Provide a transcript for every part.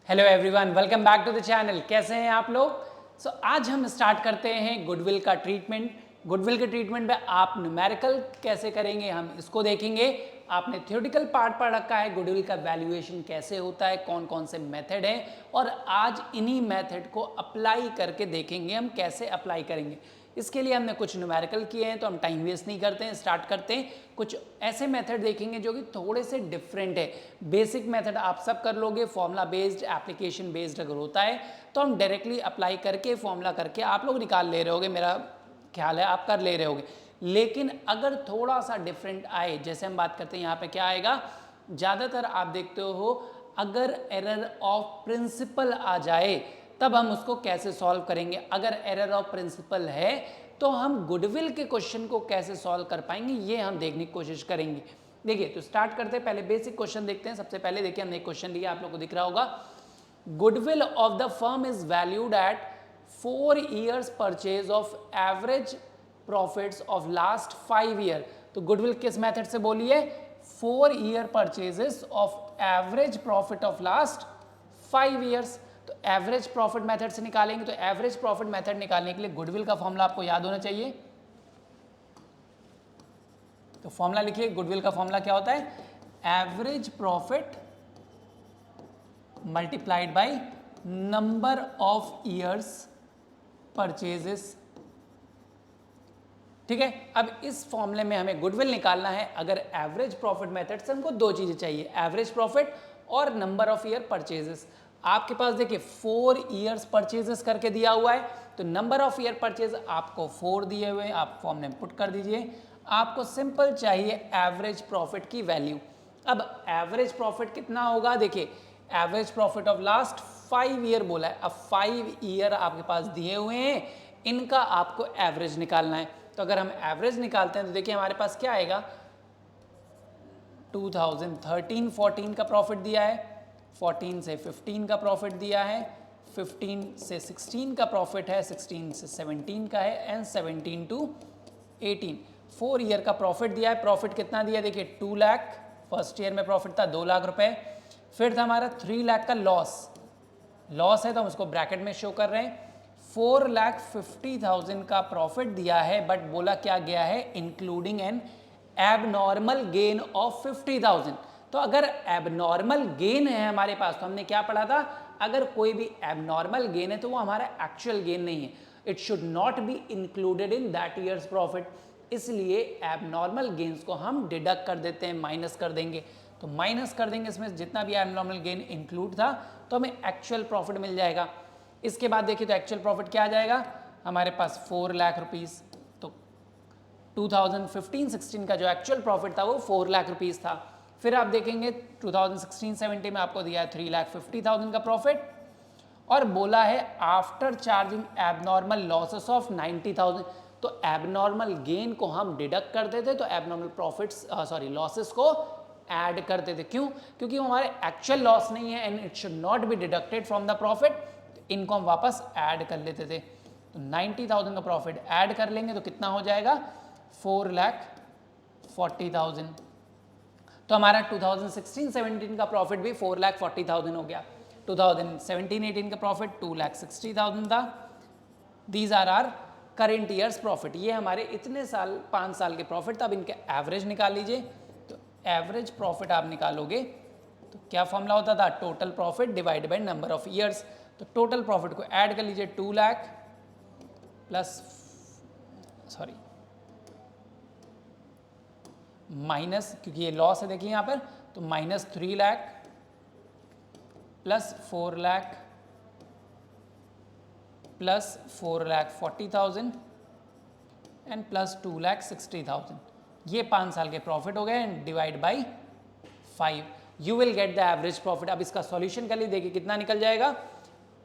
Hello everyone, welcome back to the channel. कैसे हैं आप लोग? आज हम स्टार्ट करते हैं गुडविल का ट्रीटमेंट। गुडविल के ट्रीटमेंट में आप न्यूमेरिकल कैसे करेंगे हम इसको देखेंगे। आपने थ्योरेटिकल पार्ट पढ़ रखा है, गुडविल का वैल्यूएशन कैसे होता है, कौन कौन से मेथड हैं, और आज इन्हीं मेथड को अप्लाई करके देखेंगे हम कैसे अप्लाई करेंगे। इसके लिए हमने कुछ न्यूमेरिकल किए हैं, तो हम टाइम वेस्ट नहीं करते हैं, स्टार्ट करते हैं। कुछ ऐसे मेथड देखेंगे जो कि थोड़े से डिफरेंट है। बेसिक मेथड आप सब कर लोगे, फॉर्मूला बेस्ड, एप्लीकेशन बेस्ड अगर होता है तो हम डायरेक्टली अप्लाई करके फॉर्मूला करके आप लोग निकाल ले रहे होगे, मेरा ख्याल है आप कर ले रहे होगे। लेकिन अगर थोड़ा सा डिफरेंट आए, जैसे हम बात करते हैं यहाँ पे क्या आएगा, ज़्यादातर आप देखते हो अगर एरर ऑफ प्रिंसिपल आ जाए तब हम उसको कैसे सॉल्व करेंगे। अगर एरर ऑफ प्रिंसिपल है तो हम गुडविल के क्वेश्चन को कैसे सॉल्व कर पाएंगे, ये हम देखने की कोशिश करेंगे। देखिए, तो स्टार्ट करते हैं, पहले बेसिक क्वेश्चन देखते हैं। सबसे पहले देखिए, हमने एक क्वेश्चन लिया, आप लोगों को दिख रहा होगा, goodwill of the firm is valued at 4 years purchase of average profits of last 5 year। तो गुडविल किस मेथड से बोलिए, 4 year purchases of average profit of last 5 years। तो एवरेज प्रॉफिट मेथड से निकालेंगे। तो एवरेज प्रॉफिट मेथड निकालने के लिए गुडविल का फॉर्मूला आपको याद होना चाहिए। तो फॉर्मूला लिखिए, गुडविल का फॉर्मूला क्या होता है, average profit multiplied by number of years purchases. ठीक है, अब इस फॉर्मूले में हमें गुडविल निकालना है। अगर एवरेज प्रॉफिट मेथड से हमको दो चीजें चाहिए, एवरेज प्रॉफिट और नंबर ऑफ ईयर परचेजेस। आपके पास देखिए 4 years परचेजेस करके दिया हुआ है, तो नंबर ऑफ ईयर परचेज आपको 4 दिए हुए हैं, आप फॉर्म में पुट कर दीजिए। आपको सिंपल चाहिए एवरेज प्रॉफिट की वैल्यू। अब एवरेज प्रॉफिट कितना होगा, देखिए average profit of last 5 year बोला है। अब 5 year आपके पास दिए हुए हैं, इनका आपको एवरेज निकालना है। तो अगर हम एवरेज निकालते हैं तो देखिए हमारे पास क्या आएगा, 2013-14 का प्रॉफिट दिया है, 14 से 15 का प्रॉफिट दिया है, 15 से 16 का प्रॉफिट है, 16 से 17 का है, एंड 17 to 18 4 ईयर का प्रॉफिट दिया है। प्रॉफिट कितना दिया, देखिए 2 लाख, फर्स्ट ईयर में प्रॉफिट था 2 लाख रुपए। फिर था हमारा 3 लाख का लॉस है, तो हम उसको ब्रैकेट में शो कर रहे हैं। 4,50,000 का प्रॉफिट दिया है, बट बोला क्या गया है, including N abnormal gain of 50,000। तो अगर एबनॉर्मल गेन है हमारे पास, तो हमने क्या पढ़ा था, अगर कोई भी एबनॉर्मल गेन है तो वो हमारा एक्चुअल गेन नहीं है, it should not be included in that years profit. इसलिए एबनॉर्मल गेन्स को हम डिडक्ट कर देते हैं, माइनस कर देंगे। तो माइनस कर देंगे इसमें जितना भी एबनॉर्मल गेन इंक्लूड था, तो हमें एक्चुअल प्रॉफिट मिल जाएगा। इसके बाद देखिए तो एक्चुअल प्रॉफिट क्या आ जाएगा हमारे पास, 4 लाख रुपीस। तो 2015-16 का जो एक्चुअल प्रॉफिट था वो 4 लाख रुपीस था। फिर आप देखेंगे 2016-17 में आपको दिया है 3,50,000 का प्रॉफिट, और बोला है after charging abnormal losses of 90,000। तो एबनॉर्मल गेन को हम डिडक्ट करते थे, तो एबनॉर्मल प्रॉफिट्स लॉसेस को ऐड करते थे। क्यों? क्योंकि वो हमारे एक्चुअल लॉस नहीं है, and it should not be deducted from the profit. इनको हम वापस ऐड कर लेते थे। तो 90,000 का प्रॉफिट ऐड कर लेंगे तो कितना हो जाएगा, 4,40,000। तो हमारा 2016-17 का प्रॉफिट भी 4,40,000 हो गया। 2017-18 का प्रॉफिट 2,60,000 था। These are are current years profit. ये हमारे इतने साल 5 साल के प्रॉफिट था। अब इनके एवरेज निकाल लीजिए। तो एवरेज प्रॉफिट आप निकालोगे तो क्या फॉर्मूला होता था, total profit divide by number of years. तो टोटल प्रॉफिट को ऐड कर लीजिए, 2 लाख प्लस माइनस, क्योंकि ये लॉस है देखिए यहाँ पर, तो minus 3 lakh plus 4 lakh plus 4,40,000 and plus 2,60,000। ये 5 साल के प्रॉफिट हो गए, and divide by 5 you will get the average profit. अब इसका सॉल्यूशन कर लीजिए, देखिए कितना निकल जाएगा,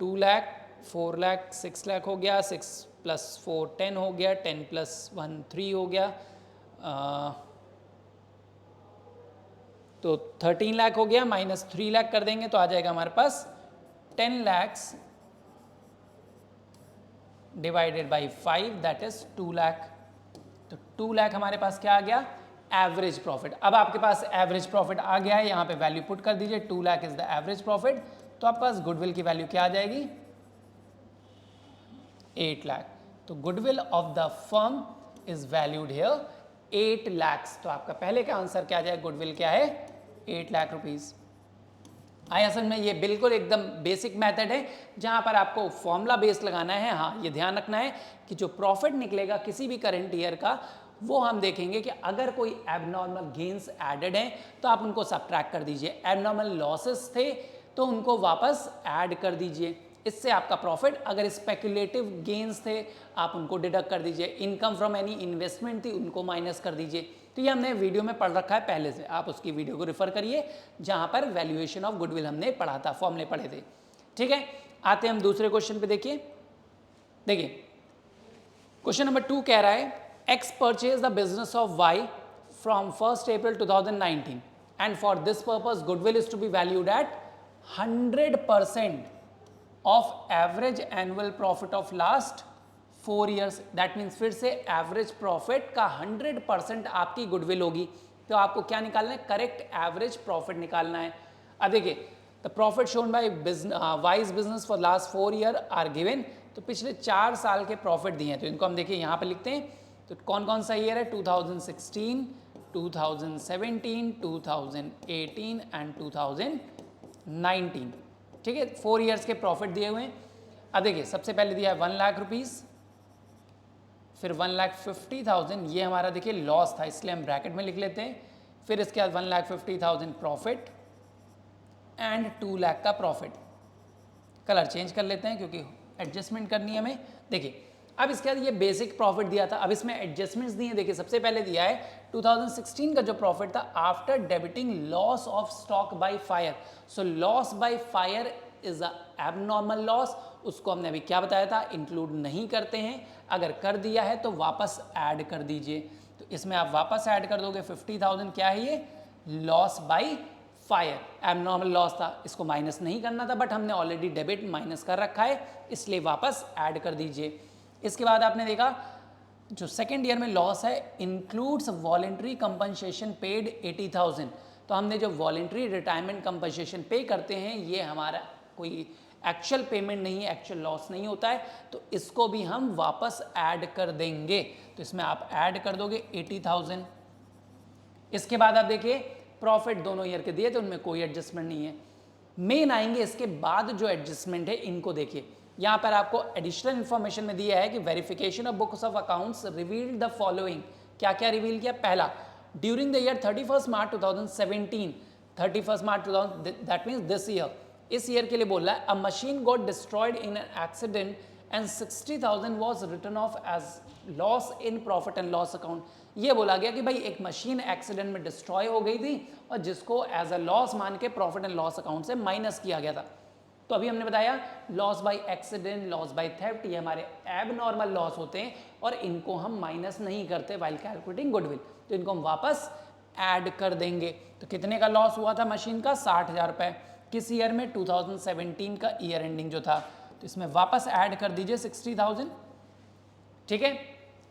2 लाख, 4 लाख, 6 लाख हो गया, 6 प्लस 4 10 हो गया, 10 प्लस 1 3 हो गया, तो 13 लाख हो गया, माइनस 3 लाख कर देंगे तो आ जाएगा हमारे पास 10 lakhs divided by 5 that is 2 lakh. तो 2 लाख हमारे पास क्या आ गया, एवरेज प्रॉफिट। अब आपके पास एवरेज प्रॉफिट आ गया है, यहाँ पे वैल्यू पुट कर दीजिए, 2 lakh is the average profit. तो आपके पास गुडविल की वैल्यू क्या आ जाएगी, 8 लाख। तो goodwill of the firm is valued here 8 lakh. तो आपका पहले का आंसर क्या आ जाएगा, गुडविल क्या है, 8 लाख रुपीज। आया असल में ये बिल्कुल एकदम बेसिक मेथड है जहां पर आपको फॉर्मूला बेस लगाना है। हाँ, ये ध्यान रखना है कि जो प्रॉफिट निकलेगा किसी भी करंट ईयर का, वो हम देखेंगे कि अगर कोई एबनॉर्मल गेन्स एडेड हैं तो आप उनको सब्ट्रैक्ट कर दीजिए, एबनॉर्मल लॉसेस थे तो उनको वापस ऐड कर दीजिए। इससे आपका प्रॉफिट, अगर स्पेकुलेटिव गेन्स थे आप उनको डिडक्ट कर दीजिए, इनकम फ्रॉम एनी इन्वेस्टमेंट थी उनको माइनस कर दीजिए। तो ये हमने वीडियो में पढ़ रखा है पहले से, आप उसकी वीडियो को रेफर करिए जहां पर वैल्यूएशन ऑफ गुडविल हमने पढ़ा था, फॉर्मूले पढ़े थे। ठीक है, आते हैं हम दूसरे क्वेश्चन पे। देखिए क्वेश्चन नंबर 2 कह रहा है X purchased the business of Y from 1st April 2019 and for this purpose goodwill is to be valued at 100% of average annual profit of last 4 years। That means फिर से average profit का 100% आपकी goodwill होगी। तो आपको क्या निकालना है, करेक्ट एवरेज प्रॉफिट निकालना है। अब देखिए the profit shown by wise business for last 4 year are given. तो पिछले 4 साल के प्रॉफिट दिए हैं, तो इनको हम देखिए यहाँ पर लिखते हैं। तो कौन कौन सा ईयर है, 2016, 2017, 2018 एंड 2019। ठीक है, 4 ईयर्स के प्रॉफिट दिए हुए हैं। अब देखिए सबसे पहले दिया है 1 लाख रुपीज़, फिर 1,50,000, ये हमारा देखिए लॉस था इसलिए हम ब्रैकेट में लिख लेते हैं। फिर इसके बाद 1,50,000 प्रॉफिट एंड 2 लाख का प्रॉफिट। कलर चेंज कर लेते हैं क्योंकि एडजस्टमेंट करनी है हमें। देखिए अब इसके बाद ये बेसिक प्रॉफिट दिया था, अब इसमें एडजस्टमेंट्स दिए। देखिए सबसे पहले दिया है 2016 का जो प्रॉफिट था after debiting loss of stock by fire. So loss by fire is a abnormal loss, उसको हमने अभी क्या बताया था, इंक्लूड नहीं करते हैं। अगर कर दिया है तो वापस ऐड कर दीजिए। तो इसमें आप वापस ऐड कर दोगे 50,000, क्या है ये, loss by fire, abnormal loss था, इसको माइनस नहीं करना था बट हमने ऑलरेडी डेबिट माइनस कर रखा है इसलिए वापस ऐड कर दीजिए। इसके बाद आपने देखा जो सेकेंड ईयर में लॉस है इंक्लूड्स वॉलेंट्री कंपनसेशन पेड 80,000। तो हमने जो वॉलेंट्री रिटायरमेंट कंपनसेशन पे करते हैं ये हमारा कोई एक्चुअल पेमेंट नहीं है, एक्चुअल लॉस नहीं होता है, तो इसको भी हम वापस ऐड कर देंगे। तो इसमें आप ऐड कर दोगे 80,000। इसके बाद आप देखिए प्रॉफिट दोनों ईयर के दिए तो उनमें कोई एडजस्टमेंट नहीं है। मेन आएंगे इसके बाद जो एडजस्टमेंट है इनको देखिए। यहाँ पर आपको एडिशनल इन्फॉर्मेशन में दिया है कि verification of books of accounts revealed the following. क्या क्या रिवील किया, पहला during the year 31 March 2017, 31 March 2000 that means this year, इस ईयर के लिए बोल रहा है a machine got destroyed in an accident and 60,000 was written off as loss in profit and loss account. ये बोला गया कि भाई एक मशीन एक्सीडेंट में डिस्ट्रॉय हो गई थी और जिसको एज अ लॉस मान के प्रॉफिट एंड लॉस अकाउंट से माइनस किया गया था। तो अभी हमने बताया loss by accident, loss by theft, ये हमारे एबनॉर्मल लॉस होते हैं और इनको हम माइनस नहीं करते वाइल कैलकुलेटिंग गुडविल, तो इनको हम वापस ऐड कर देंगे। तो कितने का लॉस हुआ था मशीन का, 60,000 रुपये। किस ईयर में, 2017 का ईयर एंडिंग जो था। तो इसमें वापस ऐड कर दीजिए 60,000। ठीक है,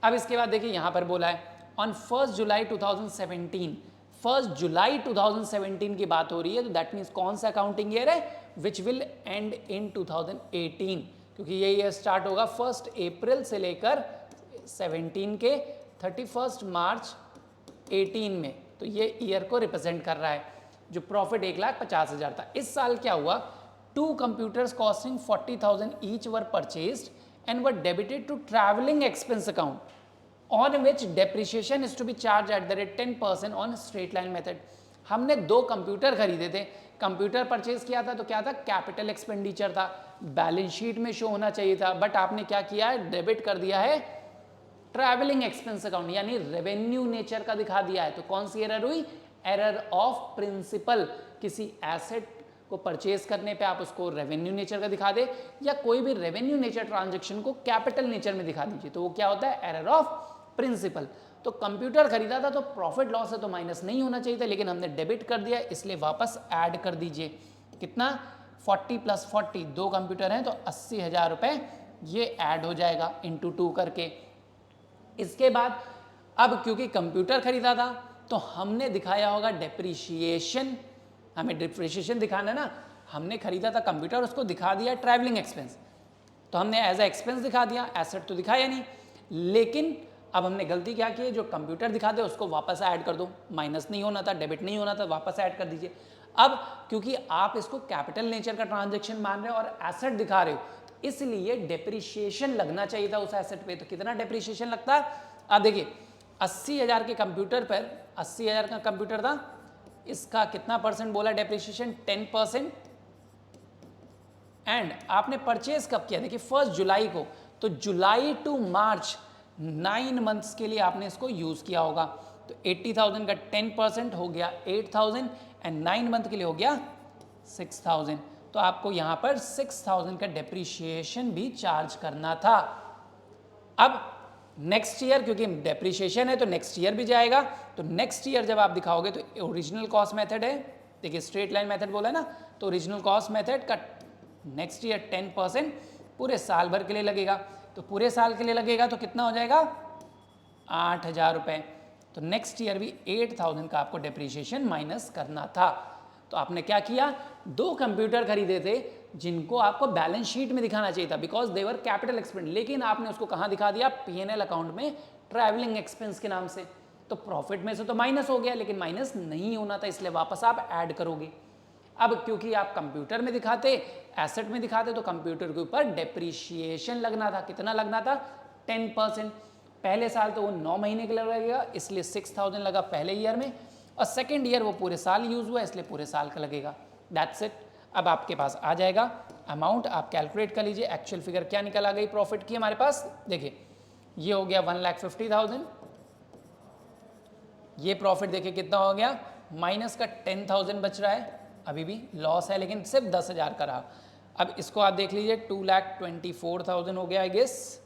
अब इसके बाद देखिए यहाँ पर बोला है ऑन 1 जुलाई 2017, 1 जुलाई 2017 की बात हो रही है, तो दैट मीन्स कौन सा अकाउंटिंग ईयर है, विच विल एंड इन 2018, क्योंकि ये ईयर स्टार्ट होगा 1 अप्रैल से लेकर 17 के 31 मार्च 18 में। तो ये ईयर को रिप्रेजेंट कर रहा है। जो प्रॉफिट 1,50,000 था। इस साल क्या हुआ, 2 computers costing 40,000 each were purchased and were debited to travelling expense account on which depreciation is to be charged at the rate 10% on straight line method। हमने 2 कंप्यूटर खरीदे थे, कंप्यूटर परचेज किया था तो क्या था, कैपिटल एक्सपेंडिचर था, balance sheet में शो होना चाहिए था, बट आपने क्या किया है, डेबिट कर दिया है ट्रैवलिंग एक्सपेंस अकाउंट, यानी रेवेन्यू नेचर का दिखा दिया है। तो कौन सी एरर हुई, एरर ऑफ प्रिंसिपल। किसी एसेट को परचेज करने पे आप उसको रेवेन्यू नेचर का दिखा दे या कोई भी रेवेन्यू नेचर ट्रांजैक्शन को कैपिटल नेचर में दिखा दीजिए, तो वो क्या होता है, एरर ऑफ प्रिंसिपल। तो कंप्यूटर खरीदा था तो प्रॉफिट लॉस है तो माइनस नहीं होना चाहिए था, लेकिन हमने डेबिट कर दिया इसलिए वापस ऐड कर दीजिए। कितना, 40 + 40, 2 कंप्यूटर हैं तो 80,000 रुपये ये ऐड हो जाएगा इंटू 2 करके। इसके बाद अब क्योंकि कंप्यूटर खरीदा था तो हमने दिखाया होगा डेप्रीशिएशन, हमें डिप्रिशिएशन दिखाना ना, हमने खरीदा था कंप्यूटर, उसको दिखा दिया ट्रैवलिंग एक्सपेंस, तो हमने एज ए एक्सपेंस दिखा दिया, एसेट तो दिखाया नहीं। लेकिन अब हमने गलती क्या की है, जो कंप्यूटर दिखा दे उसको वापस ऐड कर दो, माइनस नहीं होना था, डेबिट नहीं होना था, वापस ऐड कर दीजिए। अब क्योंकि आप इसको कैपिटल नेचर का ट्रांजैक्शन मान रहे हो और एसेट दिखा रहे हो, इसलिए डेप्रिसिएशन लगना चाहिए था उस एसेट पे। तो कितना डेप्रिसिएशन लगता है, अब देखिए 80,000 के कंप्यूटर पर, 80,000 का कंप्यूटर था, इसका कितना परसेंट बोला डेप्रिसिएशन, 10%। एंड आपने परचेज कब किया, देखिए 1 जुलाई को, तो जुलाई टू मार्च 9 मंथ्स के लिए आपने इसको यूज किया होगा। तो 80,000 का 10% हो गया 8,000 एंड 9 मंथ के लिए हो गया 6,000। तो आपको यहां पर 6,000 का डेप्रिसिएशन भी चार्ज करना था। अब नेक्स्ट ईयर, क्योंकि डेप्रिसिएशन है तो नेक्स्ट ईयर भी जाएगा, तो नेक्स्ट ईयर जब आप दिखाओगे तो ओरिजिनल कॉस्ट मेथड है, देखिए स्ट्रेट लाइन मेथड बोला है ना, तो ओरिजिनल कॉस्ट मेथड का नेक्स्ट ईयर 10% पूरे साल भर के लिए लगेगा। तो पूरे साल के लिए लगेगा तो कितना हो जाएगा, 8,000 रुपये। तो नेक्स्ट ईयर भी 8,000 का आपको डेप्रिसिएशन माइनस करना था। तो आपने क्या किया, 2 कंप्यूटर खरीदे थे जिनको आपको बैलेंस शीट में दिखाना चाहिए था, because they were capital expense, लेकिन आपने उसको कहाँ दिखा दिया, P&L अकाउंट में ट्रैवलिंग एक्सपेंस के नाम से। तो प्रॉफिट में से तो माइनस हो गया, लेकिन माइनस नहीं होना था, इसलिए वापस आप ऐड करोगे। अब क्योंकि आप कंप्यूटर में दिखाते, एसेट में दिखाते, तो कंप्यूटर के ऊपर डेप्रिसिएशन लगना था, कितना लगना था, 10%। पहले साल तो वो 9 महीने के लिए लगेगा, इसलिए 6,000 लगा पहले ईयर में, और सेकेंड ईयर वो पूरे साल यूज हुआ, इसलिए पूरे साल का लगेगा। That's it. अब आपके पास आ जाएगा अमाउंट, आप कैलकुलेट कर लीजिए एक्चुअल फिगर क्या निकल आ गई प्रॉफिट की हमारे पास। देखिए ये हो गया 1,50,000, ये प्रॉफिट देखिए कितना हो गया, माइनस का 10,000 बच रहा है, अभी भी लॉस है लेकिन सिर्फ 10,000 का रहा। अब इसको आप देख लीजिए 2,24,000 हो गया आई गेस,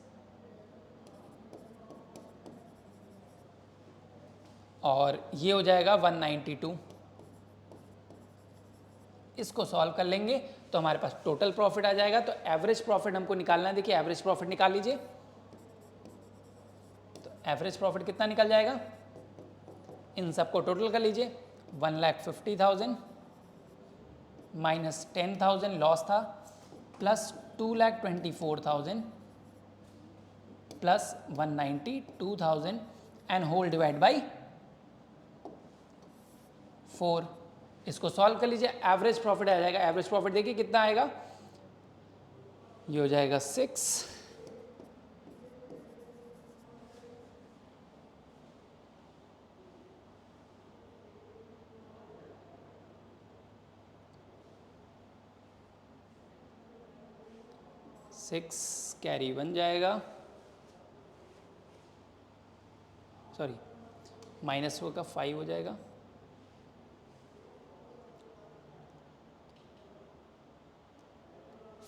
और ये हो जाएगा 192। इसको सॉल्व कर लेंगे तो हमारे पास टोटल प्रॉफिट आ जाएगा। तो एवरेज प्रॉफिट हमको निकालना है, देखिए एवरेज प्रॉफिट निकाल लीजिए। तो एवरेज प्रॉफिट कितना निकल जाएगा, इन सबको टोटल कर लीजिए, 1,50,000 माइनस 10,000 लॉस था, plus 2,24,000 plus 192,000 and whole divide by 4। इसको सॉल्व कर लीजिए, एवरेज प्रॉफिट आ जाएगा। एवरेज प्रॉफिट देखिए कितना आएगा, ये हो जाएगा 6, कैरी 1 जाएगा, सॉरी माइनस का 5 हो जाएगा,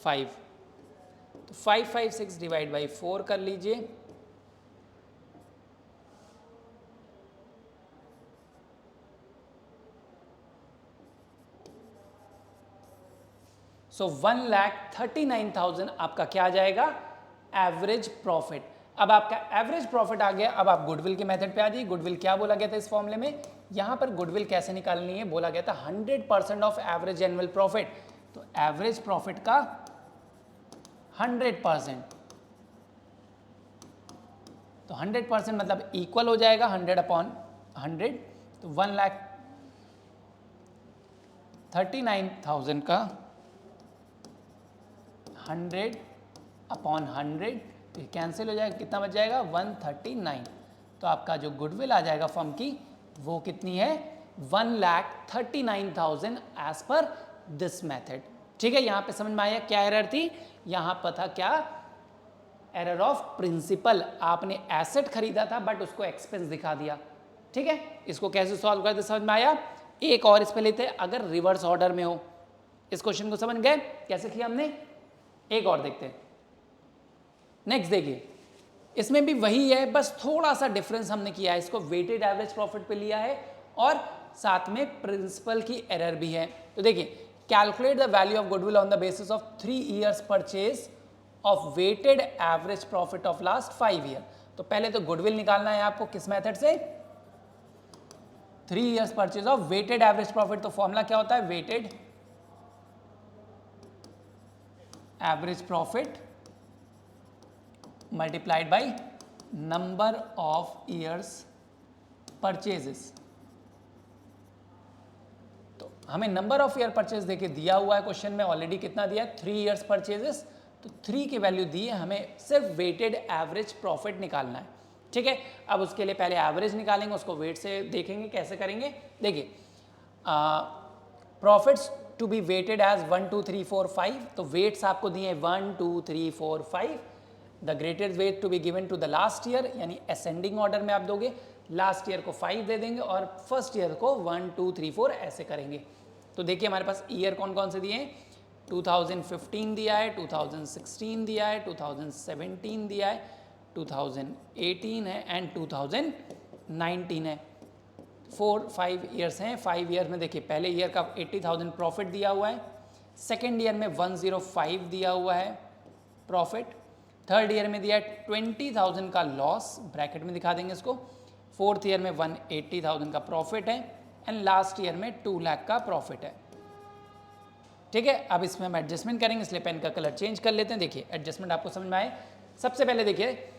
तो 556 डिवाइड बाई 4 कर लीजिए, सो 1,39,000 आपका क्या आ जाएगा, एवरेज प्रॉफिट। अब आपका एवरेज प्रॉफिट आ गया। अब आप गुडविल के मेथड पे आ जाइए। गुडविल क्या बोला गया था इस फॉर्मूले में, यहां पर गुडविल कैसे निकालनी है, बोला गया था 100% ऑफ एवरेज एनुअल प्रॉफिट। तो एवरेज प्रॉफिट का 100%, तो 100% मतलब इक्वल हो जाएगा 100/100। तो 1,39,000 का 100/100, तो कैंसिल हो जाएगा, कितना बच जाएगा 139। तो आपका जो गुडविल आ जाएगा फर्म की वो कितनी है, 1,39,000 एज पर दिस मेथड। ठीक है, यहां पे समझ में आया क्या एरर थी, यहां पर था क्या, एरर ऑफ प्रिंसिपल। आपने एसेट खरीदा था बट उसको एक्सपेंस दिखा दिया। ठीक है, इसको कैसे सॉल्व करते समझ में आया। एक और इस पे लेते हैं, अगर रिवर्स ऑर्डर में हो। इस क्वेश्चन को समझ गए कैसे किया हमने, एक और देखते हैं। नेक्स्ट देखिए, इसमें भी वही है, बस थोड़ा सा डिफरेंस हमने किया है। इसको वेटेड एवरेज प्रॉफिट पे लिया है और साथ में प्रिंसिपल की एरर भी है। तो देखिए, calculate the value of goodwill on the basis of 3 years purchase of weighted average profit of last 5 year। तो पहले तो गुडविल निकालना है आपको किस मेथड से, 3 years purchase of weighted average profit. तो फॉर्मूला क्या होता है, weighted average profit multiplied by number of years purchases. तो हमें नंबर ऑफ ईयर परचेज देखिए दिया हुआ है क्वेश्चन में ऑलरेडी, कितना दिया है 3 ईयर्स परचेजेस, तो 3 की वैल्यू दी है, हमें सिर्फ वेटेड एवरेज प्रॉफिट निकालना है। ठीक है, अब उसके लिए पहले एवरेज निकालेंगे, उसको वेट से देखेंगे कैसे करेंगे। देखिए profits to be weighted as 1 2 3 4 5, तो वेट्स आपको दिए 1 2 3 4 5। The greatest weight to be given to the last year, यानी असेंडिंग ऑर्डर में आप दोगे, लास्ट ईयर को 5 दे देंगे और फर्स्ट ईयर को 1 2 3 4 ऐसे करेंगे। तो देखिए हमारे पास ईयर कौन कौन से दिए हैं, 2015 दिया है, 2016 दिया है, 2017 दिया है, 2018 है एंड 2019 है। 4-5 ईयर्स हैं। 5 ईयर में देखिए पहले ईयर का 80,000 प्रॉफिट दिया हुआ है, सेकेंड ईयर में 105 दिया हुआ है प्रॉफिट, थर्ड ईयर में दिया है 20,000 का लॉस, ब्रैकेट में दिखा देंगे इसको, फोर्थ ईयर में 180,000 का प्रॉफिट है एंड लास्ट ईयर में 2 लाख का प्रॉफिट है। ठीक है, अब इसमें हम एडजस्टमेंट करेंगे, इसलिए पेन का कलर चेंज कर लेते हैं। देखिए एडजस्टमेंट आपको समझ में आए। सबसे पहले देखिए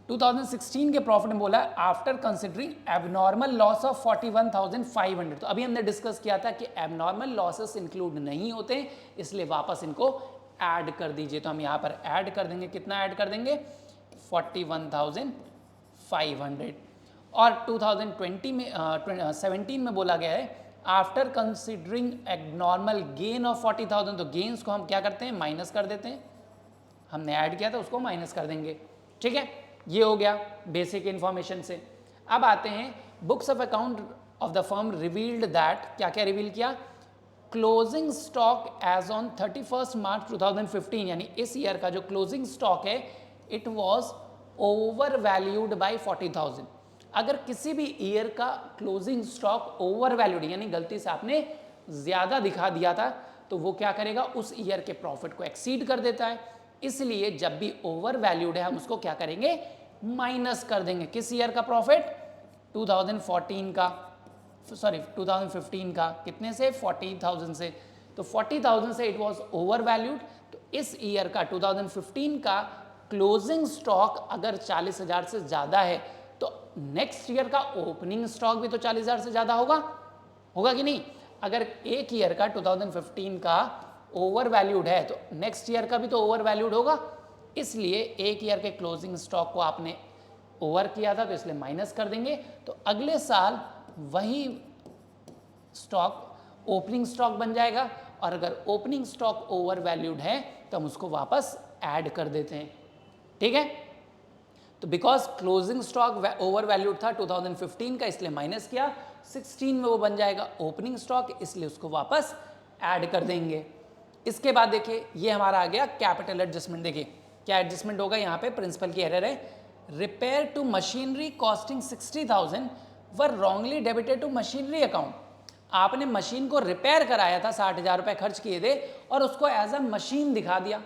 2016 के प्रॉफिट में बोला after considering abnormal loss of 41,500। तो अभी हमने डिस्कस किया था कि एबनॉर्मल लॉसेस इंक्लूड नहीं होते, इसलिए वापस इनको ऐड कर दीजिए। तो हम यहाँ पर ऐड कर देंगे, कितना ऐड कर देंगे 41,500। और 2020 में 17 में बोला गया है after considering abnormal gain of 40,000। तो गेन्स को हम क्या करते हैं, माइनस कर देते हैं, हमने ऐड किया था उसको माइनस कर देंगे। ठीक है, ये हो गया बेसिक इन्फॉर्मेशन से। अब आते हैं books of account of the firm revealed that, क्या क्या रिवील किया, क्लोजिंग स्टॉक एज ऑन 31 मार्च 2015, यानी इस ईयर का जो क्लोजिंग स्टॉक है it was over valued bye 40,000। अगर किसी भी ईयर का क्लोजिंग स्टॉक ओवर वैल्यूड यानी गलती से आपने ज्यादा दिखा दिया था, तो वो क्या करेगा, उस ईयर के प्रॉफिट को एक्सीड कर देता है। इसलिए जब भी ओवर वैल्यूड है हम उसको क्या करेंगे, माइनस कर देंगे। किस ईयर का प्रॉफिट, 2014 का, सॉरी 2015 का, कितने से, 40,000 से। तो 40,000 से इट वाज ओवर वैल्यूड, तो इस ईयर का 2015 का क्लोजिंग स्टॉक अगर 40,000 से ज़्यादा है तो नेक्स्ट ईयर का ओपनिंग स्टॉक भी तो 40,000 से ज़्यादा होगा, होगा कि नहीं। अगर एक ईयर का 2015 का ओवर वैल्यूड है तो नेक्स्ट ईयर का भी तो ओवर वैल्यूड होगा, इसलिए एक ईयर के क्लोजिंग स्टॉक को आपने ओवर किया था तो इसलिए माइनस कर देंगे। तो अगले साल वही स्टॉक ओपनिंग स्टॉक बन जाएगा, और अगर ओपनिंग स्टॉक ओवर वैल्यूड है तो हम उसको वापस ऐड कर देते हैं। ठीक है, तो because closing stock over valued था 2015 का, इसलिए माइनस किया, 16 में वो बन जाएगा ओपनिंग स्टॉक, इसलिए उसको वापस ऐड कर देंगे। इसके बाद देखिए ये हमारा आ गया कैपिटल एडजस्टमेंट। देखिए क्या एडजस्टमेंट होगा, यहाँ पे प्रिंसिपल की एरर है, repair to machinery costing 60,000 were wrongly debited to machinery account. आपने मशीन को रिपेयर कराया था, 60,000 रुपये खर्च किए थे और उसको एज अ मशीन दिखा दिया।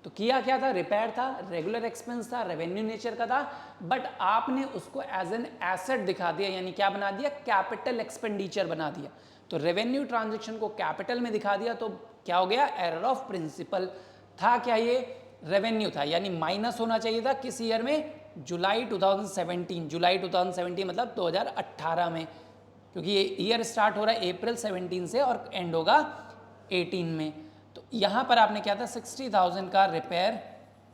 तो किया क्या था, रिपेयर था, रेगुलर एक्सपेंस था, रेवेन्यू नेचर का था, बट आपने उसको एज एन एसेट दिखा दिया, यानी क्या बना दिया, कैपिटल एक्सपेंडिचर बना दिया। तो रेवेन्यू ट्रांजेक्शन को कैपिटल में दिखा दिया, तो क्या हो गया, एरर ऑफ प्रिंसिपल। था क्या ये, रेवेन्यू था, यानी माइनस होना चाहिए था किस ईयर में, जुलाई 2017, जुलाई 2017 मतलब 2018 में, क्योंकि ये ईयर स्टार्ट हो रहा है अप्रैल 17 से और एंड होगा 18 में। तो यहाँ पर आपने क्या था, 60,000 का रिपेयर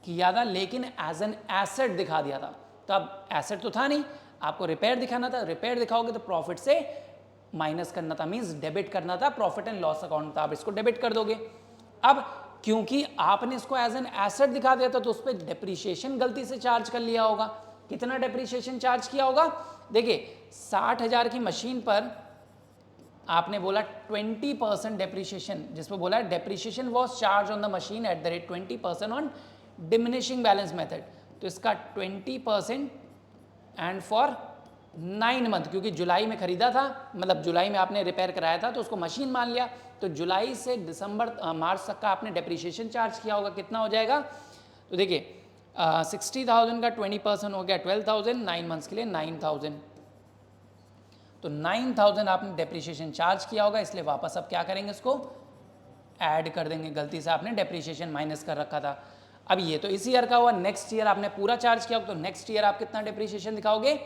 किया था, लेकिन एज एन एसेट दिखा दिया था। तो अब एसेट तो था नहीं, आपको रिपेयर दिखाना था, रिपेयर दिखाओगे तो प्रॉफिट से माइनस करना था, मीन्स डेबिट करना था, प्रॉफिट एंड लॉस अकाउंट था, आप इसको डेबिट कर दोगे। अब क्योंकि आपने इसको एज एन एसेट दिखा दिया था तो उस पर डेप्रीशिएशन गलती से चार्ज कर लिया होगा। कितना डेप्रीशिएशन चार्ज किया होगा, देखिए 60,000 की मशीन पर आपने बोला 20% डेप्रीशिएशन, जिसमें बोला है depreciation was charge on the machine at the rate 20% on diminishing balance method. तो इसका 20% एंड फॉर 9 मंथ, क्योंकि जुलाई में खरीदा था, मतलब जुलाई में आपने रिपेयर कराया था तो उसको मशीन मान लिया, तो जुलाई से दिसंबर मार्च तक का आपने डेप्रीशिएशन चार्ज किया होगा, कितना हो जाएगा। तो देखिए 60,000 का 20% हो गया 12,000, 9 मंथ्स के लिए 9,000, तो 9,000 आपने डेप्रीशिएशन चार्ज किया होगा, इसलिए वापस अब क्या करेंगे, इसको ऐड कर देंगे, गलती से आपने डेप्रिसिएशन माइनस कर रखा था। अब ये तो इसी ईयर का हुआ, नेक्स्ट ईयर आपने पूरा चार्ज किया तो नेक्स्ट ईयर आप कितना डेप्रिसिएशन दिखाओगे,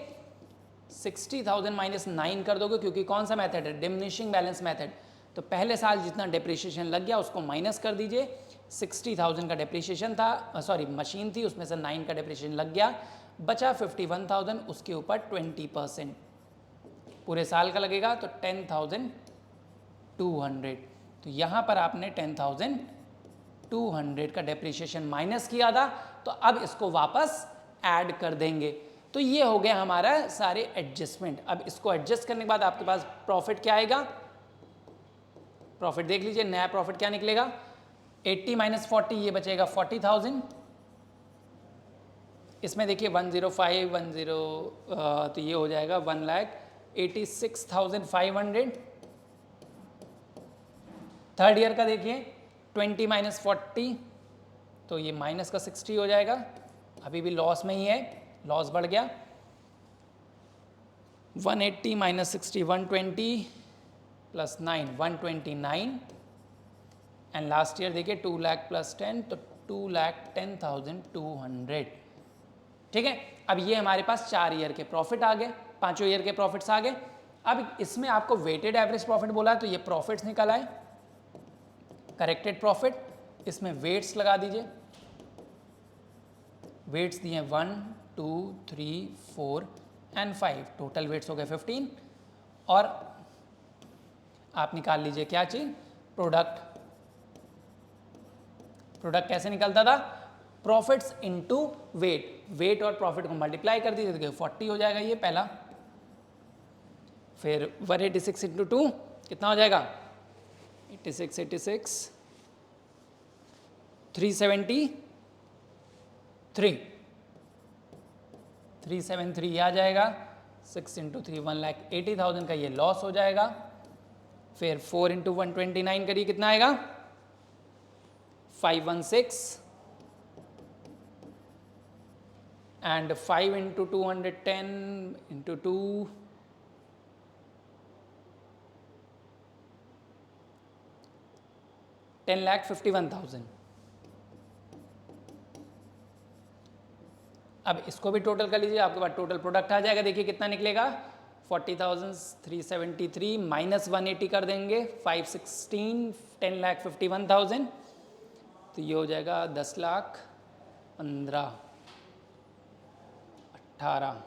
60,000 माइनस 9 कर दोगे, क्योंकि कौन सा मेथड है, डिमिनिशिंग बैलेंस मेथड। तो पहले साल जितना डेप्रिसिएशन लग गया उसको माइनस कर दीजिए, 60,000 का डेप्रिसिएशन था, सॉरी मशीन थी, उसमें से 9 का डेप्रिसिएशन लग गया, बचा 51,000, उसके ऊपर 20% पूरे साल का लगेगा तो 10,200। तो यहाँ पर आपने 10,200 का डेप्रिसिएशन माइनस किया था, तो अब इसको वापस ऐड कर देंगे। तो ये हो गया हमारा सारे एडजस्टमेंट। अब इसको एडजस्ट करने के बाद आपके पास प्रॉफिट क्या आएगा, प्रॉफिट देख लीजिए, नया प्रॉफिट क्या निकलेगा, 80 माइनस 40 ये बचेगा 40,000, इसमें देखिए 10510 तो ये हो जाएगा 1,86,500। थर्ड ईयर का देखिए 20 माइनस 40 तो ये माइनस का 60 हो जाएगा, अभी भी लॉस में ही है, लॉस बढ़ गया, 180 minus 60 120 plus 9 129 and last year देखिए 2 लाख प्लस 10 तो 2,10,200। ठीक है, अब ये हमारे पास 4 ईयर के प्रॉफिट आ गए, 5 ईयर के प्रॉफिट्स आ गए। अब इसमें आपको वेटेड एवरेज प्रॉफिट बोला है तो ये प्रॉफिट्स निकल आए, करेक्टेड प्रॉफिट, इसमें वेट्स लगा दीजिए, वेट्स दिए 1 2 3 4 एंड 5, टोटल वेट्स हो गए 15। और आप निकाल लीजिए क्या चीज, प्रोडक्ट। प्रोडक्ट कैसे निकलता था, प्रॉफिट्स इनटू वेट, वेट और प्रॉफिट को मल्टीप्लाई कर दीजिए तो 40 हो जाएगा ये पहला, फिर 186 इंटू 2 कितना हो जाएगा, 86 86 373 आ जाएगा, 6 इंटू 3 1,80,000 का ये लॉस हो जाएगा, फिर 4 इंटू 129 करिए कितना आएगा, 516 एंड 5 इंटू 210 इंटू 2 10,51,000। अब इसको भी टोटल कर लीजिए, आपके पास टोटल प्रोडक्ट आ जाएगा, देखिए कितना निकलेगा, 40,373 माइनस 180 कर देंगे 516 10,51,000 तो ये हो जाएगा 10,15,18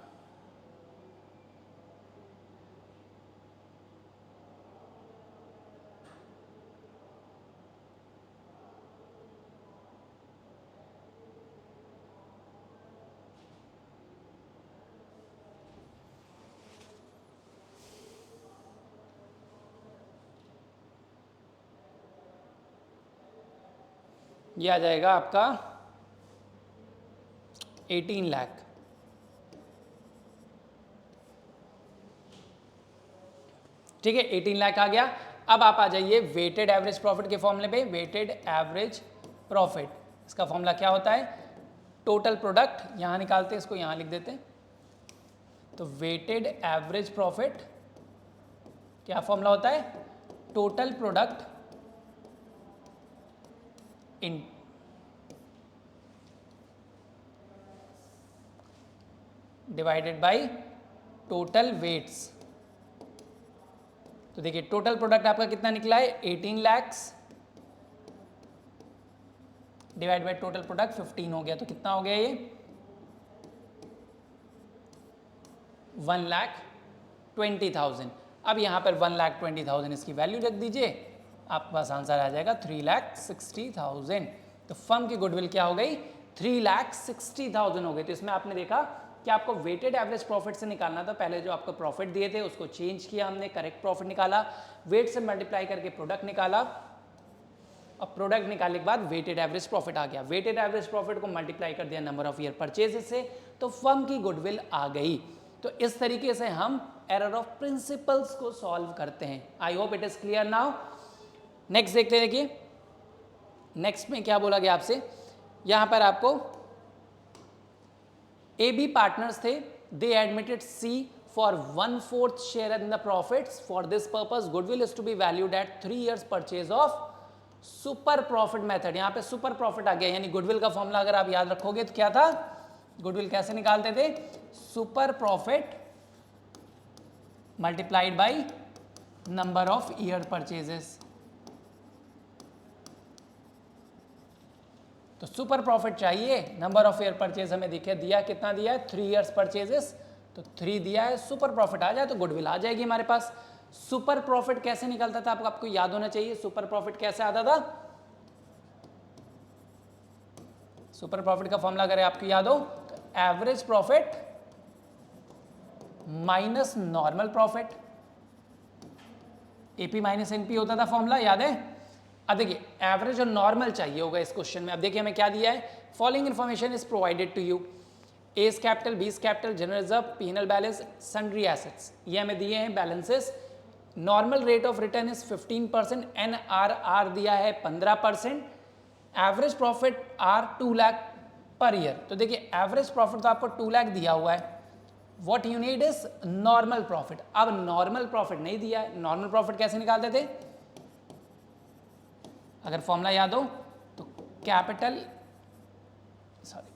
ये आ जाएगा आपका 18 लाख। ठीक है, 18 लाख आ गया। अब आप आ जाइए वेटेड एवरेज प्रॉफिट के फॉर्मूले पे, वेटेड एवरेज प्रॉफिट, इसका फॉर्मूला क्या होता है, टोटल प्रोडक्ट, यहां निकालते हैं, इसको यहां लिख देते हैं, तो वेटेड एवरेज प्रॉफिट क्या फॉर्मूला होता है, total product in divided by total weights. तो देखिए टोटल प्रोडक्ट आपका कितना निकला है, 18 lakhs divide by total product 15 हो गया, तो कितना हो गया ये 1,20,000। अब यहाँ पर 1,20,000 इसकी वैल्यू रख दीजिए, आपके पास आंसर आ जाएगा 3,60,000। तो फर्म की गुडविल क्या हो गई, 3,60,000 हो गई। तो इसमें आपने देखा कि आपको वेटेड एवरेज प्रॉफिट से निकालना था, पहले जो आपको प्रॉफिट दिए थे उसको चेंज किया हमने, करेक्ट प्रॉफिट निकाला, वेट से मल्टीप्लाई करके प्रोडक्ट निकाला, और प्रोडक्ट निकालने के बाद वेटेड एवरेज प्रॉफिट आ गया, वेटेड एवरेज प्रॉफिट को मल्टीप्लाई कर दिया नंबर ऑफ ईयर परचेजेस से, तो फर्म की गुडविल आ गई। तो इस तरीके से हम एरर ऑफ प्रिंसिपल्स को सॉल्व करते हैं। I hope it is clear now. Next देखते हैं, देखिए नेक्स्ट में क्या बोला गया आपसे, यहां पर आपको ए बी पार्टनर्स थे, they admitted C for 1/4 share in the profits, for this purpose goodwill is to be valued at 3 years purchase of super profit method, यहाँ पे सुपर प्रॉफिट आ गया, यानी गुडविल का फॉर्मूला अगर आप याद रखोगे तो क्या था, गुडविल कैसे निकालते थे, super profit multiplied by number of year purchases. तो सुपर प्रॉफिट चाहिए, नंबर ऑफ ईयर परचेज हमें दिखे दिया, कितना दिया है 3 ईयर्स परचेजेस, तो 3 दिया है, सुपर प्रॉफिट आ जाए तो गुडविल आ जाएगी हमारे पास। सुपर प्रॉफिट कैसे निकलता था आपको याद होना चाहिए, सुपर प्रॉफिट कैसे आता था, सुपर प्रॉफिट का फॉर्मूला अगर आपको याद हो तो average profit minus normal profit, AP minus NP होता था फॉर्मूला, याद है। अब देखिए एवरेज और नॉर्मल चाहिए होगा इस क्वेश्चन में। अब देखिए हमें क्या दिया है, following information is provided to you, A's capital, B's capital, general reserve, P and L balance, sundry assets, ये हमें दिए हैं balances. Normal rate of return is 15%, NRR दिया है 15%, average profit are 2 lakh per year. तो देखिए एवरेज प्रॉफिट तो आपको 2 लाख दिया हुआ है, what you need is normal profit. अब नॉर्मल प्रॉफिट नहीं दिया है, नॉर्मल प्रॉफिट कैसे निकालते थे, अगर फॉर्मूला याद हो तो कैपिटल, सॉरी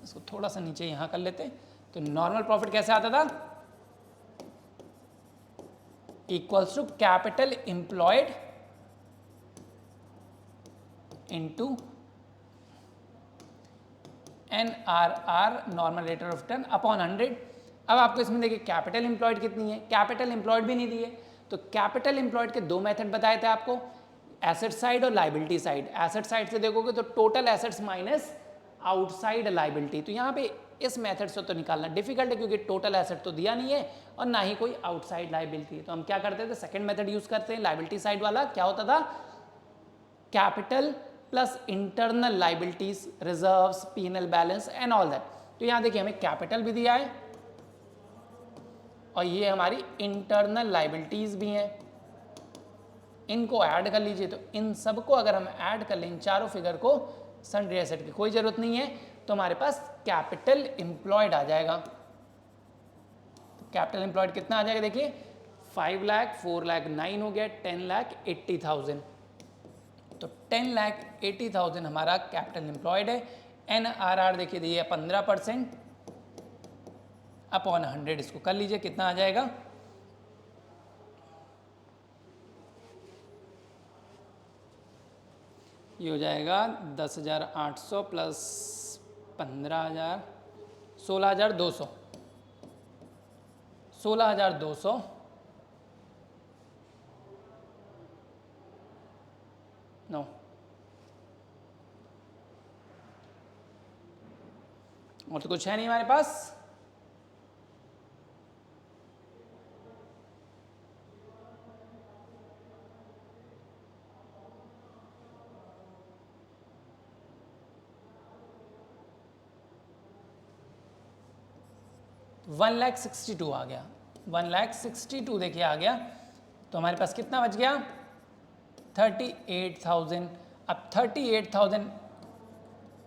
इसको थोड़ा सा नीचे यहां कर लेते, तो नॉर्मल प्रॉफिट कैसे आता था, equals to capital employed into NRR normal rate of return upon 100। अब आपको इसमें देखिए कैपिटल एम्प्लॉयड कितनी है, कैपिटल एम्प्लॉयड भी नहीं दी है, तो कैपिटल एम्प्लॉयड के दो मेथड बताए थे आपको, एसेट साइड और लाइबिलिटी साइड। एसेट साइड से देखोगे तो total assets minus outside liability, तो यहाँ पे इस मेथड से तो निकालना डिफिकल्ट है क्योंकि टोटल एसेट तो दिया नहीं है और ना ही कोई आउटसाइड लाइबिलिटी, तो हम क्या करते थे, सेकंड मेथड यूज करते हैं, लाइबिलिटी साइड वाला। क्या होता था, capital plus internal liabilities, reserves, P and L balance and all that. तो यहाँ देखिए हमें कैपिटल भी दिया है और ये हमारी इंटरनल लाइबिलिटीज भी हैं, इनको ऐड कर लीजिए। तो इन सबको अगर हम ऐड कर लें, इन चारों फिगर को, सन्ड्री एसेट की कोई जरूरत नहीं है, तो हमारे पास कैपिटल एम्प्लॉयड आ जाएगा। तो कैपिटल एम्प्लॉयड कितना आ जाएगा, देखिए 5 लाख, 4 लाख 9 हो गया, 10,80,000, तो 10,80,000 हमारा कैपिटल एम्प्लॉयड है। एनआरआर देखिए दिए 15% अपॉन 100, इसको कर लीजिए कितना आ जाएगा, ये हो जाएगा 10,800 प्लस 15,000, 16,200, 16,200 नो और तो कुछ है नहीं हमारे पास। वन लाख 62 आ गया, 1,62,000 देखिए आ गया, तो हमारे पास कितना बच गया 38,000। अब 38,000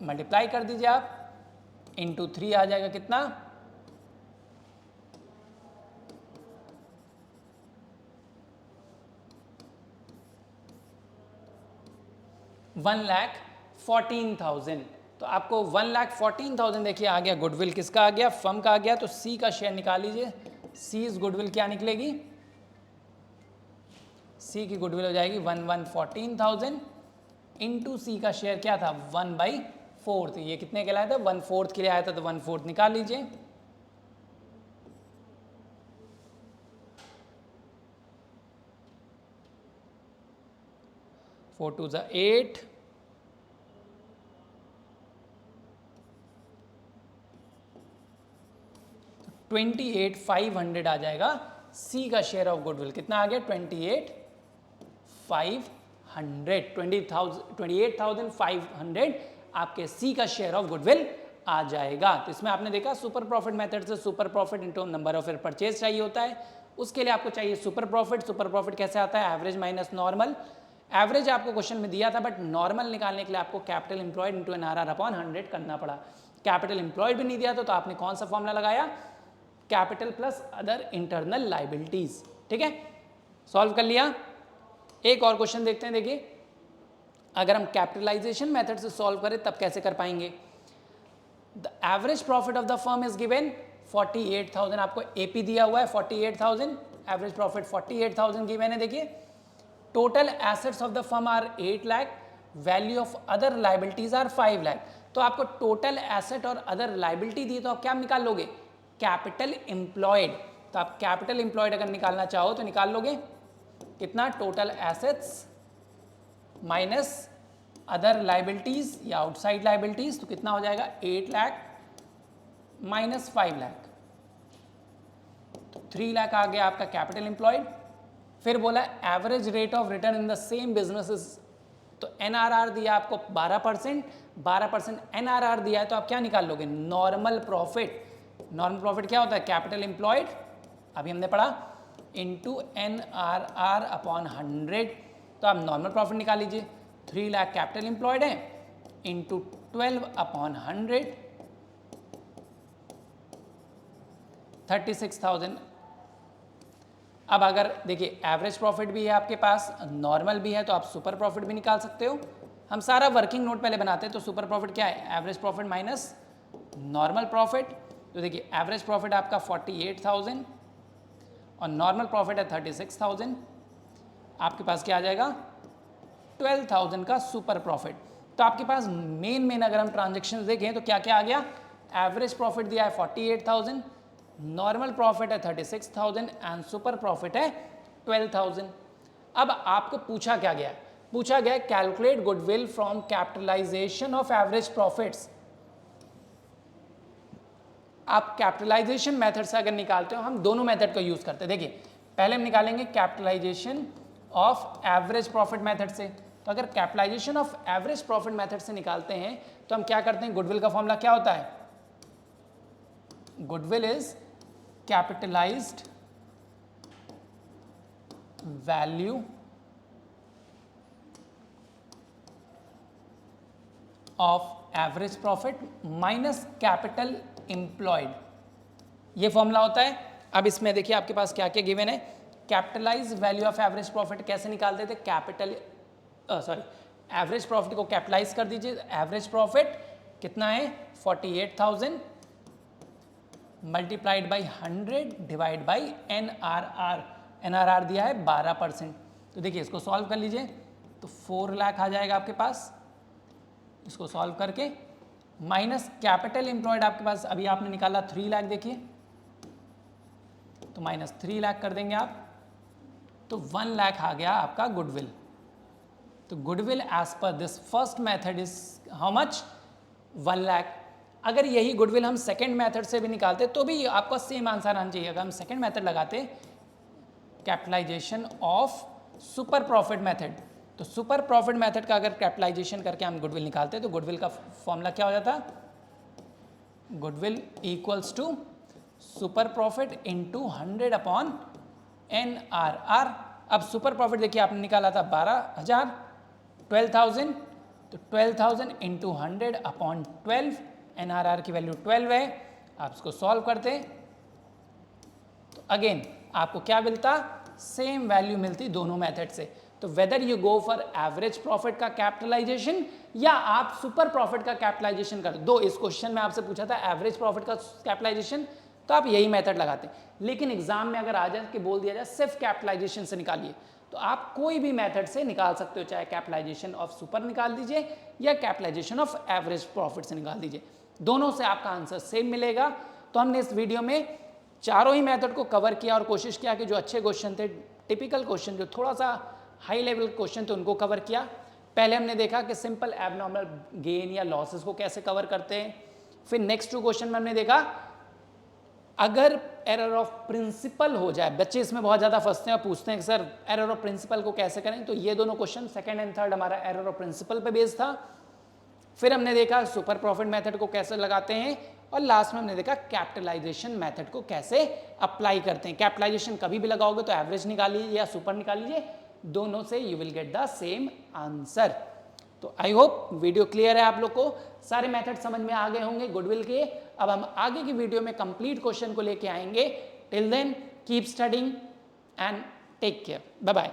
मल्टीप्लाई कर दीजिए आप, इंटू 3 आ जाएगा कितना, $1,14,000। तो आपको 1,14,000 देखिए आ गया, गुडविल किसका आ गया, फर्म का आ गया, तो सी का शेयर निकाल लीजिए, सी इज गुडविल क्या निकलेगी, सी की गुडविल हो जाएगी 1,14,000 इंटू सी का शेयर क्या था 1/4, ये कितने के लाया था 1/4 के लिए आया था, तो 1/4 निकाल लीजिए, फोर टू ज़ा 8, 28,500 आ जाएगा सी का शेयर ऑफ गुडविल, कितना आ गया 28,500 आपके सी का शेयर ऑफ गुडविल आ जाएगा। तो इसमें आपने देखा सुपर प्रॉफिट मेथड से super profit into number of year purchase चाहिए होता है, उसके लिए आपको चाहिए सुपर प्रॉफिट। सुपर प्रॉफिट कैसे आता है, एवरेज माइनस नॉर्मल। एवरेज आपको क्वेश्चन में दिया था, बट नॉर्मल निकालने के लिए आपको capital employed into NRR upon 100 करना पड़ा। कैपिटल एम्प्लॉयड भी नहीं दिया तो आपने कौन सा फॉर्मूला लगाया, capital plus other internal liabilities. ठीक है, सॉल्व कर लिया। एक और क्वेश्चन देखते हैं, देखिए अगर हम कैपिटलाइजेशन मेथड से सॉल्व करें तब कैसे कर पाएंगे? The average profit of the firm is given 48,000, आपको एपी दिया हुआ है 48,000, एवरेज प्रॉफिट 48,000 गिवन है। देखिए total assets of the firm are 8 lakh, value of other liabilities are 5 lakh. तो आपको टोटल एसेट और अदर लाइबिलिटी दी तो आप क्या निकाल लोगे? Capital employed. तो आप कैपिटल एम्प्लॉयड अगर निकालना चाहो तो निकाल लोगे कितना? Total assets minus other liabilities या आउटसाइड लाइबिलिटीज, तो कितना हो जाएगा? 8 लाख माइनस 5 लाख, तो 3 लाख आ गया आपका कैपिटल एम्प्लॉयड। फिर बोला average rate of return in the same businesses, तो एनआरआर दिया आपको 12%, 12% एनआरआर दिया है, तो आप क्या निकाल लोगे? Normal profit. नॉर्मल प्रॉफिट क्या होता है? कैपिटल एम्प्लॉयड, अभी हमने पढ़ा, इनटू एनआरआर अपॉन 100, तो आप नॉर्मल प्रॉफिट निकाल लीजिए। 3 लाख कैपिटल एम्प्लॉयड है इंटू 12 अपॉन 100, 36,000। अब अगर देखिए एवरेज प्रॉफिट भी है आपके पास, नॉर्मल भी है, तो आप सुपर प्रॉफिट भी निकाल सकते हो। हम सारा वर्किंग नोट पहले बनाते हैं। तो सुपर प्रॉफिट क्या है? Average profit minus normal profit. तो देखिए एवरेज प्रॉफिट आपका 48,000 और नॉर्मल प्रॉफिट है 36,000, आपके पास क्या आ जाएगा? 12,000 का सुपर प्रॉफिट। तो आपके पास मेन अगर हम ट्रांजेक्शन देखें तो क्या क्या आ गया? एवरेज प्रॉफिट दिया है 48,000, नॉर्मल प्रॉफिट है 36,000 एंड सुपर प्रॉफिट है 12,000। अब आपको पूछा क्या गया? पूछा गया calculate goodwill from capitalization of average profits. आप कैपिटलाइजेशन मेथड से अगर निकालते हो, हम दोनों मेथड का यूज करते हैं। देखिए पहले हम निकालेंगे capitalization of average profit method से। तो अगर capitalization of average profit method से निकालते हैं तो हम क्या करते हैं? गुडविल का फॉर्मूला क्या होता है? Goodwill is capitalised value of average profit minus capital employed, ये फॉर्मूला होता है। अब इसमें देखिए आपके पास क्या क्या गिवन है। Capitalize value of average profit कैसे निकालते थे? कैपिटल एवरेज प्रॉफिट को कैपिटलाइज कर दीजिए। एवरेज प्रॉफिट कितना है? 48,000 multiplied by 100 divide by NRR. NRR दिया है 12%। तो देखिए इसको सॉल्व कर लीजिए, तो 4 लाख आ जाएगा आपके पास। इसको सॉल्व करके माइनस कैपिटल एम्प्लॉयड आपके पास अभी आपने निकाला 3 लाख, देखिए तो माइनस 3 लाख कर देंगे आप, तो 1 लाख आ गया आपका गुडविल। तो goodwill as per this first method is how much? 1 lakh. अगर यही गुडविल हम सेकंड मेथड से भी निकालते तो भी आपका सेम आंसर आना चाहिए। अगर हम सेकंड मेथड लगाते capitalization of super profit method, तो सुपर प्रॉफिट मेथड का अगर कैपिटलाइजेशन करके हम गुडविल निकालते तो गुडविल का फॉर्मूला क्या हो जाता? Goodwill equals to super profit into 100 upon NRR. अब सुपर प्रॉफिट देखिए आपने निकाला था 12,000, 12,000, तो 12,000 इंटू 100 अपॉन 12, एनआरआर की वैल्यू 12 है। आप इसको सॉल्व करते तो अगेन आपको क्या मिलता? सेम वैल्यू मिलती दोनों मेथड से। तो whether you go for average profit का कैपिटलाइजेशन या आप सुपर प्रॉफिट का कैपिटलाइजेशन कर दो। इस क्वेश्चन में आपसे पूछा था एवरेज प्रॉफिट का कैपिटलाइजेशन, तो आप यही मेथड लगाते हैं। लेकिन एग्जाम में अगर आ जाए कि बोल दिया जाए सिर्फ कैपिटलाइजेशन से निकालिए, तो आप कोई भी मेथड से निकाल सकते हो, चाहे कैपिटलाइजेशन ऑफ सुपर निकाल दीजिए या कैपिटलाइजेशन ऑफ एवरेज प्रॉफिट से निकाल दीजिए, दोनों से आपका आंसर सेम मिलेगा। तो हमने इस वीडियो में चारों ही मेथड को कवर किया और कोशिश किया कि जो अच्छे क्वेश्चन थे, टिपिकल क्वेश्चन, जो थोड़ा सा हाई लेवल क्वेश्चन थे, उनको कवर किया। पहले हमने देखा कि सिंपल एबनॉर्मल गेन या लॉसेस को कैसे कवर करते हैं। फिर नेक्स्ट 2 क्वेश्चन में हमने देखा अगर एरर ऑफ प्रिंसिपल हो जाए, बच्चे इसमें बहुत ज़्यादा फंसते हैं और पूछते हैं कि सर एरर ऑफ प्रिंसिपल को कैसे करें, तो ये दोनों क्वेश्चन सेकंड एंड थर्ड हमारा एरर ऑफ प्रिंसिपल पे बेस्ड था। फिर हमने देखा सुपर प्रॉफिट मेथड को कैसे लगाते हैं और लास्ट में हमने देखा कैपिटलाइजेशन मेथड को कैसे अप्लाई करते हैं। कैपिटलाइजेशन कभी भी लगाओगे तो एवरेज निकाल लीजिए या सुपर निकाल लीजिए, दोनों से you will get the same answer. तो आई होप वीडियो क्लियर है, आप लोग को सारे मेथड समझ में आ गए होंगे गुडविल के। अब हम आगे की वीडियो में कंप्लीट क्वेश्चन को लेके आएंगे। Till then keep studying and take care, bye bye.